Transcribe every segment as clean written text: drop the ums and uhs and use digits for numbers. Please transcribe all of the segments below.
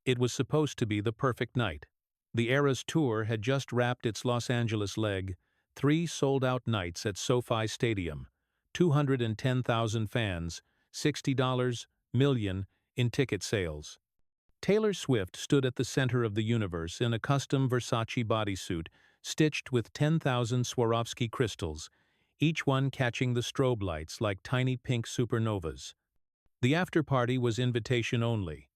It was supposed to be the perfect night. The Eras Tour had just wrapped its Los Angeles leg, 3 sold-out nights at SoFi Stadium, 210,000 fans, $60 million in ticket sales. Taylor Swift stood at the center of the universe in a custom Versace bodysuit stitched with 10,000 Swarovski crystals, each one catching the strobe lights like tiny pink supernovas. The after-party was invitation only.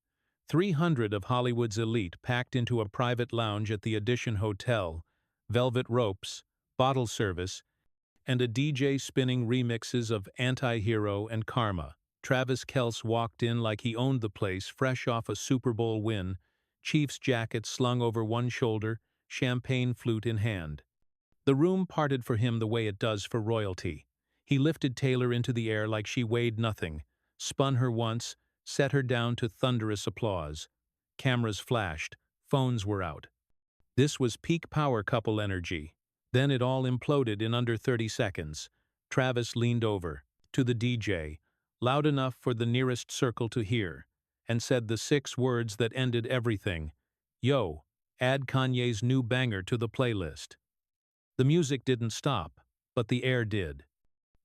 300 of Hollywood's elite packed into a private lounge at the Edition Hotel, velvet ropes, bottle service, and a DJ spinning remixes of Anti-Hero and Karma. Travis Kelce walked in like he owned the place, fresh off a Super Bowl win, Chiefs jacket slung over one shoulder, champagne flute in hand. The room parted for him the way it does for royalty. He lifted Taylor into the air like she weighed nothing, spun her once, set her down to thunderous applause. Cameras flashed, phones were out. This was peak power couple energy. Then it all imploded in under 30 seconds. Travis leaned over to the DJ, loud enough for the nearest circle to hear, and said the 6 words that ended everything. "Yo, add Kanye's new banger to the playlist." The music didn't stop, but the air did.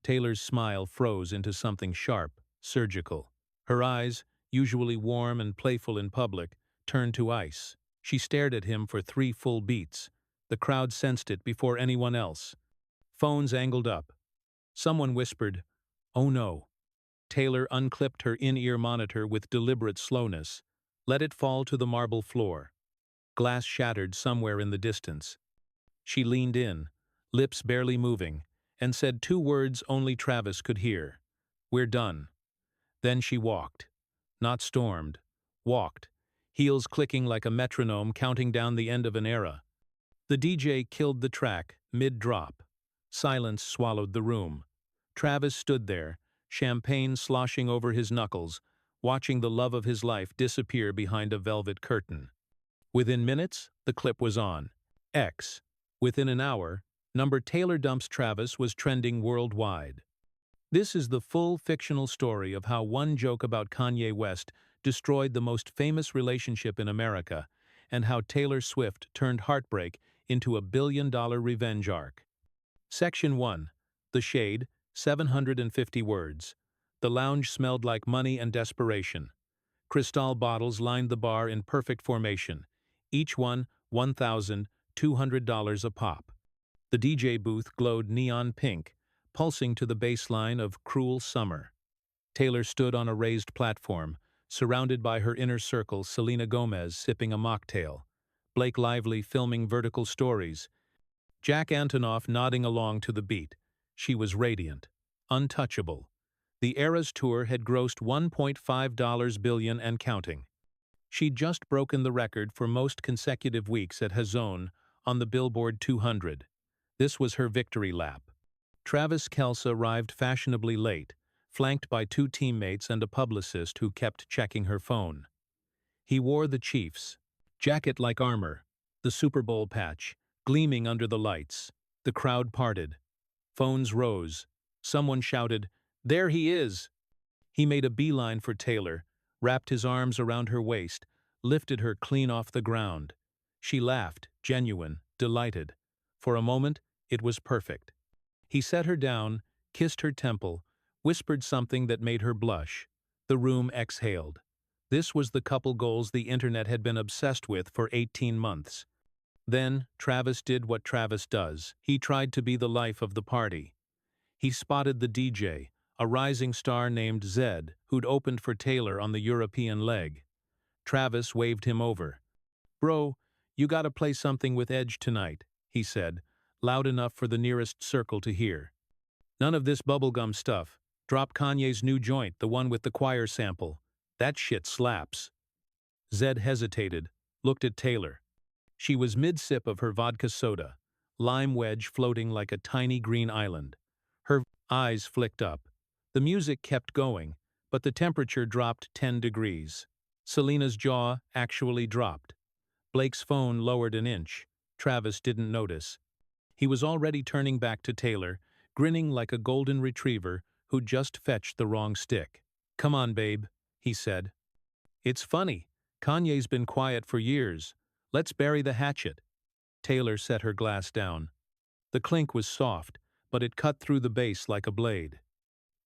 Taylor's smile froze into something sharp, surgical. Her eyes, usually warm and playful in public, turned to ice. She stared at him for 3 full beats. The crowd sensed it before anyone else. Phones angled up. Someone whispered, "Oh no." Taylor unclipped her in-ear monitor with deliberate slowness, let it fall to the marble floor. Glass shattered somewhere in the distance. She leaned in, lips barely moving, and said 2 words only Travis could hear. "We're done." Then she walked. Not stormed. Walked, heels clicking like a metronome counting down the end of an era. The DJ killed the track, mid-drop. Silence swallowed the room. Travis stood there, champagne sloshing over his knuckles, watching the love of his life disappear behind a velvet curtain. Within minutes, the clip was on X. Within an hour, number Taylor dumps Travis was trending worldwide. This is the full fictional story of how one joke about Kanye West destroyed the most famous relationship in America, and how Taylor Swift turned heartbreak into a billion-dollar revenge arc. Section 1. The Shade, 750 words. The lounge smelled like money and desperation. Cristal bottles lined the bar in perfect formation, each one $1,200 a pop. The DJ booth glowed neon pink, pulsing to the bass line of Cruel Summer. Taylor stood on a raised platform, surrounded by her inner circle, Selena Gomez sipping a mocktail, Blake Lively filming vertical stories, Jack Antonoff nodding along to the beat. She was radiant, untouchable. The Eras Tour had grossed $1.5 billion and counting. She'd just broken the record for most consecutive weeks at Hazone on the Billboard 200. This was her victory lap. Travis Kelce arrived fashionably late, flanked by 2 teammates and a publicist who kept checking her phone. He wore the Chiefs' jacket like armor, the Super Bowl patch, gleaming under the lights. The crowd parted. Phones rose. Someone shouted, "There he is!" He made a beeline for Taylor, wrapped his arms around her waist, lifted her clean off the ground. She laughed, genuine, delighted. For a moment, it was perfect. He set her down, kissed her temple, whispered something that made her blush. The room exhaled. This was the couple goals the internet had been obsessed with for 18 months. Then, Travis did what Travis does. He tried to be the life of the party. He spotted the DJ, a rising star named Zed, who'd opened for Taylor on the European leg. Travis waved him over. "Bro, you gotta play something with edge tonight," he said, loud enough for the nearest circle to hear. "None of this bubblegum stuff. Drop Kanye's new joint, the one with the choir sample. That shit slaps." Zed hesitated, looked at Taylor. She was mid-sip of her vodka soda, lime wedge floating like a tiny green island. Her eyes flicked up. The music kept going, but the temperature dropped 10 degrees. Selena's jaw actually dropped. Blake's phone lowered an inch. Travis didn't notice. He was already turning back to Taylor, grinning like a golden retriever who'd just fetched the wrong stick. "Come on, babe," he said. "It's funny. Kanye's been quiet for years. Let's bury the hatchet. Taylor set her glass down. The clink was soft, but it cut through the base like a blade.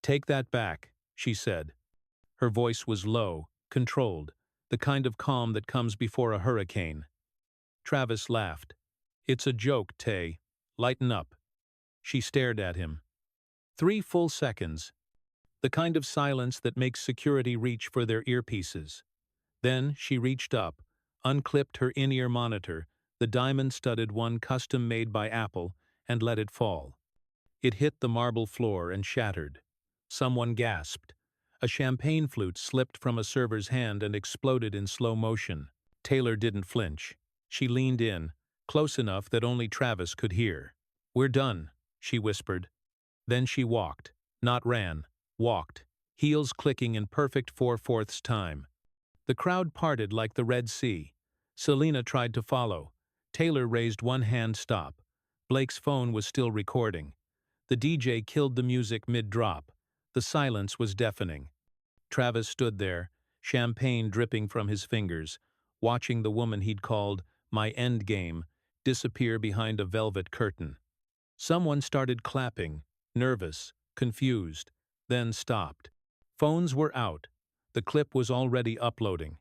Take that back, she said. Her voice was low, controlled, the kind of calm that comes before a hurricane. Travis laughed. It's a joke, Tay. Lighten up. She stared at him. 3 full seconds. The kind of silence that makes security reach for their earpieces. Then she reached up, unclipped her in-ear monitor, the diamond-studded one custom-made by Apple, and let it fall. It hit the marble floor and shattered. Someone gasped. A champagne flute slipped from a server's hand and exploded in slow motion. Taylor didn't flinch. She leaned in, close enough that only Travis could hear. "We're done," she whispered. Then she walked, not ran, walked, heels clicking in perfect 4/4 time. The crowd parted like the Red Sea. Selena tried to follow. Taylor raised one hand stop. Blake's phone was still recording. The DJ killed the music mid-drop. The silence was deafening. Travis stood there, champagne dripping from his fingers, watching the woman he'd called my endgame disappear behind a velvet curtain. Someone started clapping, nervous, confused, then stopped. Phones were out. The clip was already uploading.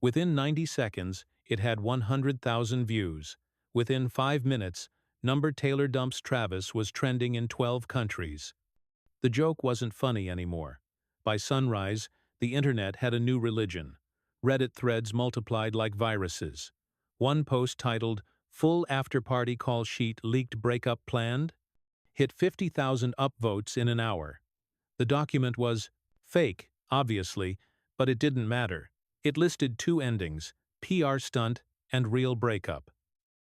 Within 90 seconds, it had 100,000 views. Within 5 minutes, Number Taylor Dumps Travis was trending in 12 countries. The joke wasn't funny anymore. By sunrise, the internet had a new religion. Reddit threads multiplied like viruses. One post titled, "Full After-Party Call Sheet Leaked Breakup Planned?" hit 50,000 upvotes in an hour. The document was fake, obviously, but it didn't matter. It listed 2 endings, PR stunt and real breakup.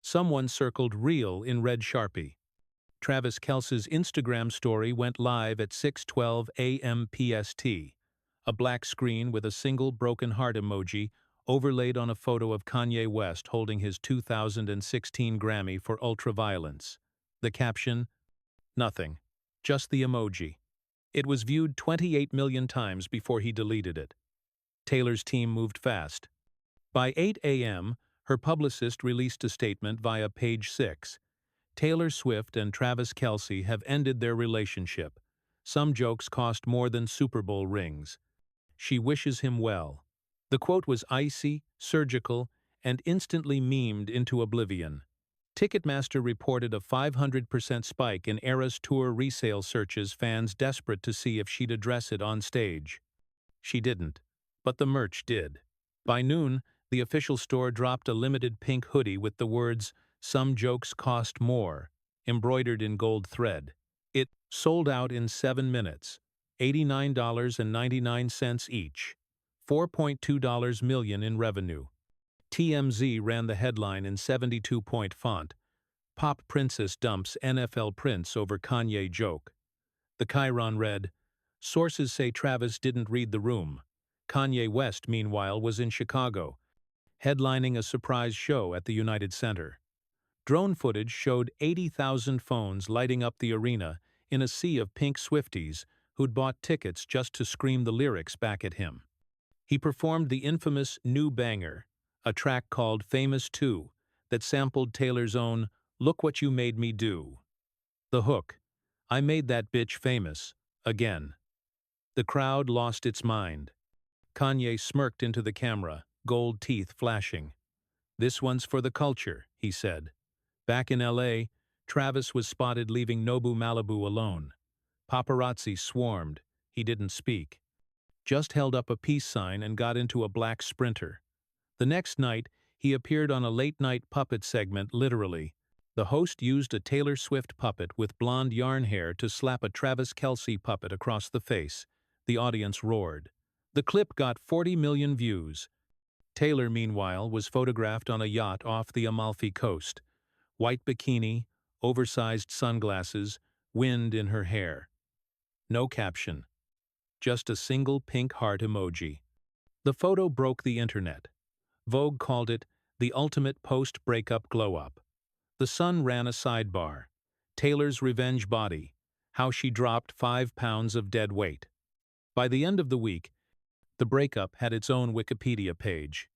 Someone circled real in red Sharpie. Travis Kelce's Instagram story went live at 6:12 a.m. PST. A black screen with a single broken heart emoji overlaid on a photo of Kanye West holding his 2016 Grammy for Ultraviolence. The caption? Nothing. Just the emoji. It was viewed 28 million times before he deleted it. Taylor's team moved fast. By 8 a.m., her publicist released a statement via Page 6. Taylor Swift and Travis Kelce have ended their relationship. Some jokes cost more than Super Bowl rings. She wishes him well. The quote was icy, surgical, and instantly memed into oblivion. Ticketmaster reported a 500% spike in Eras Tour resale searches, fans desperate to see if she'd address it on stage. She didn't, but the merch did. By noon, the official store dropped a limited pink hoodie with the words, "Some jokes cost more," embroidered in gold thread. It sold out in 7 minutes, $89.99 each, $4.2 million in revenue. TMZ ran the headline in 72-point font. Pop Princess dumps NFL Prince over Kanye joke. The chyron read, "Sources say Travis didn't read the room." Kanye West, meanwhile, was in Chicago, headlining a surprise show at the United Center. Drone footage showed 80,000 phones lighting up the arena in a sea of pink Swifties who'd bought tickets just to scream the lyrics back at him. He performed the infamous New Banger, a track called Famous 2 that sampled Taylor's own "Look What You Made Me Do." The hook, "I made that bitch famous," again. The crowd lost its mind. Kanye smirked into the camera, gold teeth flashing. "This one's for the culture," he said. Back in LA, Travis was spotted leaving Nobu Malibu alone. Paparazzi swarmed. He didn't speak. Just held up a peace sign and got into a black Sprinter. The next night, he appeared on a late-night puppet segment literally. The host used a Taylor Swift puppet with blonde yarn hair to slap a Travis Kelce puppet across the face. The audience roared. The clip got 40 million views. Taylor, meanwhile, was photographed on a yacht off the Amalfi Coast. White bikini, oversized sunglasses, wind in her hair. No caption. Just a single pink heart emoji. The photo broke the internet. Vogue called it the ultimate post-breakup glow-up. The Sun ran a sidebar. Taylor's revenge body. How she dropped 5 pounds of dead weight. By the end of the week, the breakup had its own Wikipedia page.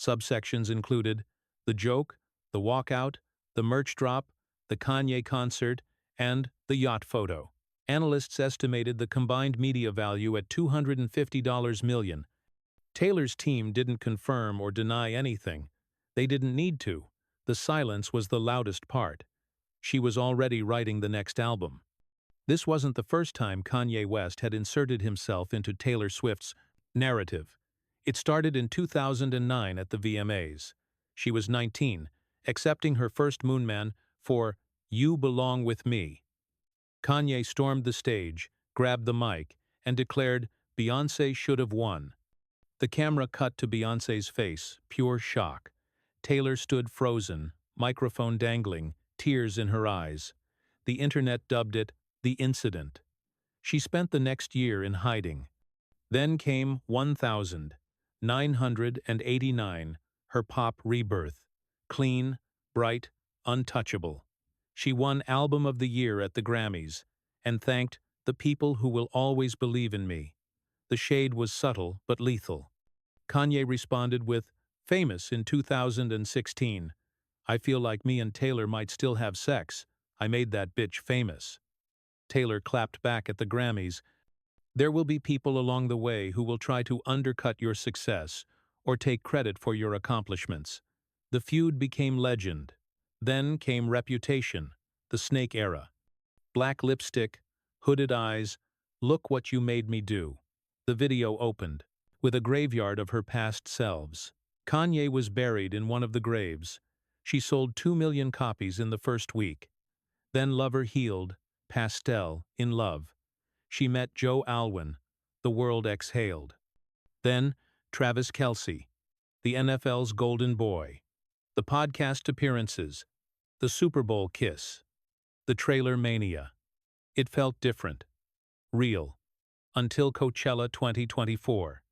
Subsections included the joke, the walkout, the merch drop, the Kanye concert, and the yacht photo. Analysts estimated the combined media value at $250 million. Taylor's team didn't confirm or deny anything. They didn't need to. The silence was the loudest part. She was already writing the next album. This wasn't the first time Kanye West had inserted himself into Taylor Swift's narrative. It started in 2009 at the VMAs. She was 19, accepting her first Moonman for You Belong With Me. Kanye stormed the stage, grabbed the mic, and declared Beyoncé should have won. The camera cut to Beyoncé's face, pure shock. Taylor stood frozen, microphone dangling, tears in her eyes. The internet dubbed it the incident. She spent the next year in hiding. Then came 1989, her pop rebirth. Clean, bright, untouchable. She won Album of the Year at the Grammys and thanked the people who will always believe in me. The shade was subtle but lethal. Kanye responded with, famous in 2016. I feel like me and Taylor might still have sex. I made that bitch famous. Taylor clapped back at the Grammys. There will be people along the way who will try to undercut your success or take credit for your accomplishments. The feud became legend. Then came Reputation, the Snake era. Black lipstick, hooded eyes, look what you made me do. The video opened with a graveyard of her past selves. Kanye was buried in one of the graves. She sold 2 million copies in the first week. Then Lover healed, Pastel, In Love. She met Joe Alwyn. The world exhaled. Then Travis Kelce, the NFL's golden boy. The podcast appearances. The Super Bowl kiss. The Traylor mania. It felt different. Real. Until Coachella 2024.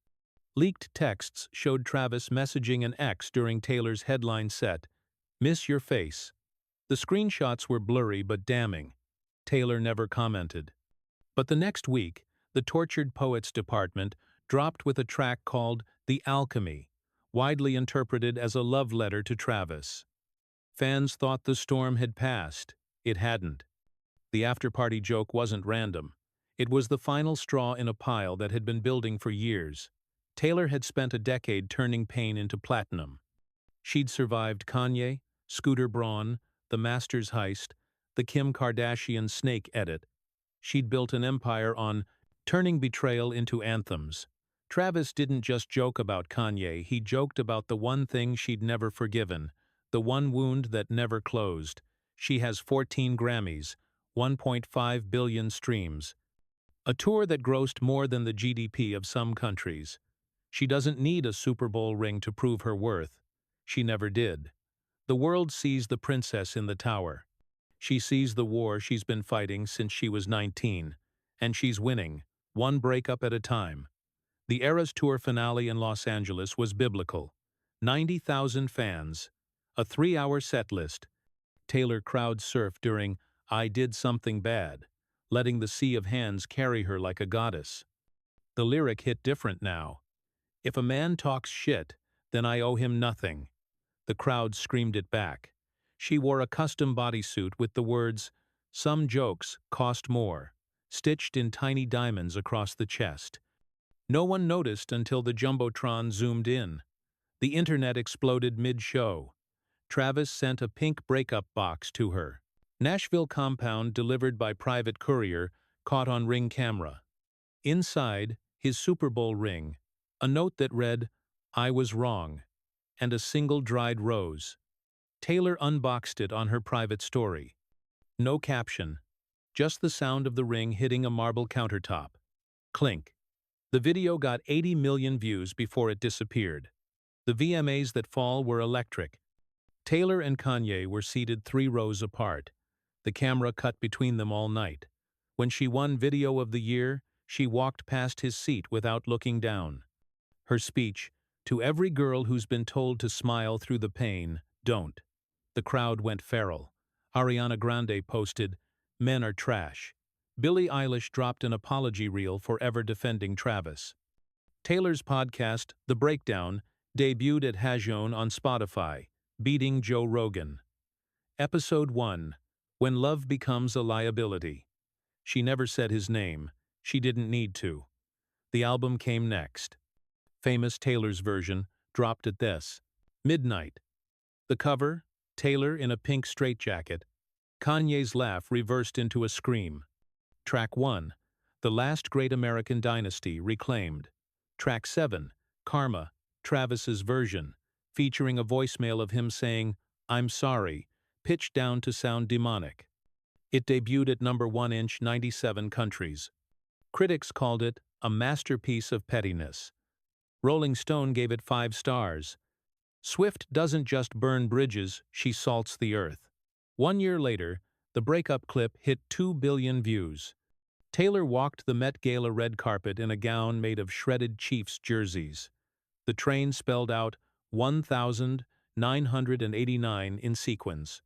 Leaked texts showed Travis messaging an ex during Taylor's headline set, Miss Your Face. The screenshots were blurry but damning. Taylor never commented. But the next week, the Tortured Poets Department dropped with a track called The Alchemy, widely interpreted as a love letter to Travis. Fans thought the storm had passed. It hadn't. The after-party joke wasn't random. It was the final straw in a pile that had been building for years. Taylor had spent a decade turning pain into platinum. She'd survived Kanye, Scooter Braun, the Masters heist, the Kim Kardashian snake edit. She'd built an empire on turning betrayal into anthems. Travis didn't just joke about Kanye, he joked about the one thing she'd never forgiven, the one wound that never closed. She has 14 Grammys, 1.5 billion streams. A tour that grossed more than the GDP of some countries. She doesn't need a Super Bowl ring to prove her worth. She never did. The world sees the princess in the tower. She sees the war she's been fighting since she was 19. And she's winning, one breakup at a time. The Eras Tour finale in Los Angeles was biblical. 90,000 fans. A 3-hour set list. Taylor crowd surfed during I Did Something Bad, letting the sea of hands carry her like a goddess. The lyric hit different now. If a man talks shit, then I owe him nothing. The crowd screamed it back. She wore a custom bodysuit with the words, Some jokes cost more, stitched in tiny diamonds across the chest. No one noticed until the Jumbotron zoomed in. The internet exploded mid-show. Travis sent a pink breakup box to her. Nashville compound delivered by private courier caught on Ring camera. Inside, his Super Bowl ring, a note that read, I was wrong, and a single dried rose. Taylor unboxed it on her private story. No caption, just the sound of the ring hitting a marble countertop. Clink. The video got 80 million views before it disappeared. The VMAs that fall were electric. Taylor and Kanye were seated 3 rows apart. The camera cut between them all night. When she won Video of the Year, she walked past his seat without looking down. Her speech, to every girl who's been told to smile through the pain, don't. The crowd went feral. Ariana Grande posted, Men are trash. Billie Eilish dropped an apology reel for ever defending Travis. Taylor's podcast, The Breakdown, Debuted at Hajon on Spotify, beating Joe Rogan. Episode 1. When Love Becomes a Liability. She never said his name. She didn't need to. The album came next. Famous Taylor's version, dropped at this. Midnight. The cover, Taylor in a pink straitjacket. Kanye's laugh reversed into a scream. Track 1. The Last Great American Dynasty, Reclaimed. Track 7. Karma, Travis's version, featuring a voicemail of him saying, "I'm sorry," pitched down to sound demonic. It debuted at number 1 in 97 countries. Critics called it a masterpiece of pettiness. Rolling Stone gave it 5 stars. Swift doesn't just burn bridges, she salts the earth. 1 year later, the Breakup clip hit 2 billion views. Taylor walked the Met Gala red carpet in a gown made of shredded Chiefs jerseys. The train spelled out 1,989 in sequins.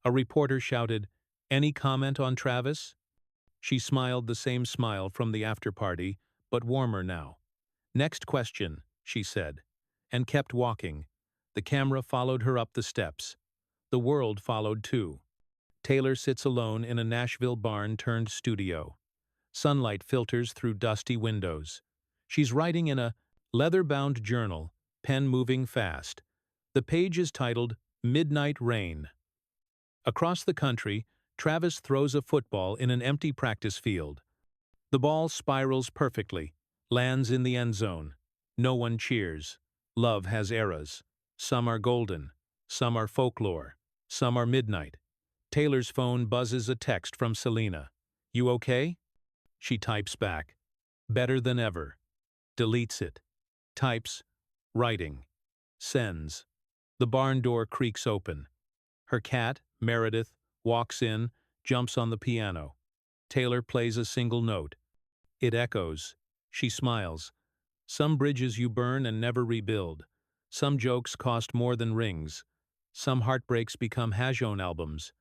A reporter shouted, "Any comment on Travis?" She smiled the same smile from the afterparty, but warmer now. "Next question," she said, and kept walking. The camera followed her up the steps. The world followed too. Taylor sits alone in a Nashville barn turned studio. Sunlight filters through dusty windows. She's writing in a leather-bound journal, pen moving fast. The page is titled Midnight Rain. Across the country, Travis throws a football in an empty practice field. The ball spirals perfectly, lands in the end zone. No one cheers. Love has eras. Some are golden. Some are folklore. Some are midnight. Taylor's phone buzzes a text from Selena. "You okay?" She types back. "Better than ever." Deletes it. Types. Writing. Sends. The barn door creaks open. Her cat, Meredith, walks in, jumps on the piano. Taylor plays a single note. It echoes. She smiles. Some bridges you burn and never rebuild. Some jokes cost more than rings. Some heartbreaks become Hajon albums.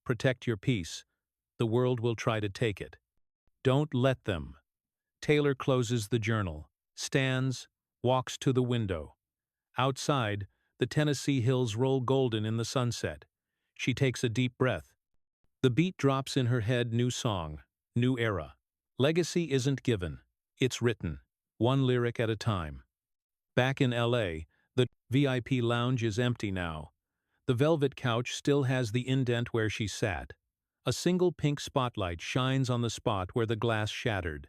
Protect your peace. The world will try to take it. Don't let them. Taylor closes the journal, stands, walks to the window. Outside, the Tennessee hills roll golden in the sunset. She takes a deep breath. The beat drops in her head, new song, new era. Legacy isn't given, it's written, one lyric at a time. Back in LA, the VIP lounge is empty now. The velvet couch still has the indent where she sat. A single pink spotlight shines on the spot where the glass shattered.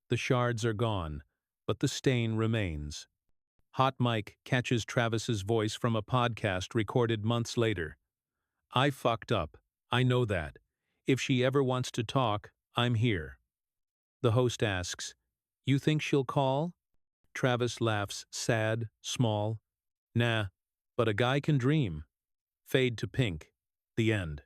The shards are gone, but the stain remains. Hot mic catches Travis's voice from a podcast recorded months later. "I fucked up. I know that. If she ever wants to talk, I'm here." The host asks, "You think she'll call?" Travis laughs, sad, small. "Nah, but a guy can dream." Fade to pink. The end.